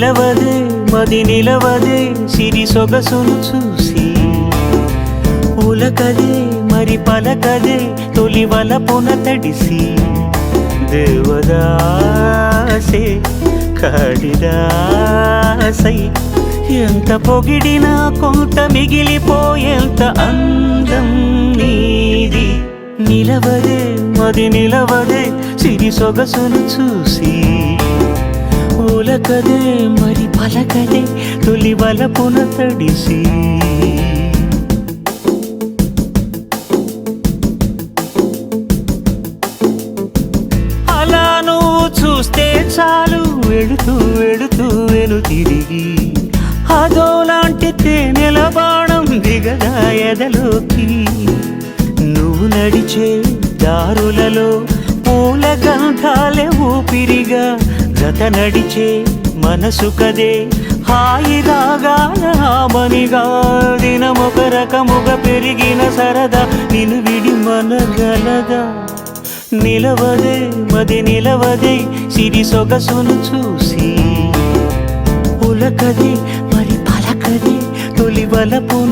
నిలవదే మది నిలవదే సిరి సొగసును చూసి ఉలకదే మరి పలకదే తొలి వలపున తడిసి దేవదాసే కాళిదాసై ఎంత పొగిడినా కొంత మిగిలిపోయేంత అందం నీది నిలవదే మది నిలవదే సిరి సొగసును చూసి ఉలకదే మరి పలకదే తొలి వలపున తడిసి అలా నువ్వు చూస్తే చాలు వెళుతూ వెళుతూ వెను తిరిగి అదోలాంటి తేనెల బాణం దిగదా ఎదలోకి నువ్వు నడిచే దారులలో పూల గంధాలే ఊపిరిగా జత నడిచే మనసు కదే హాయి రాగాల ఆమనిగా దినమొక రకముగా పెరిగిన సరదా నిన్ను విడి మనగలదా నిలవదే మది నిలవదే సిరి సొగసును చూసి ఉలకదే మరి పలకదే తొలి వలపున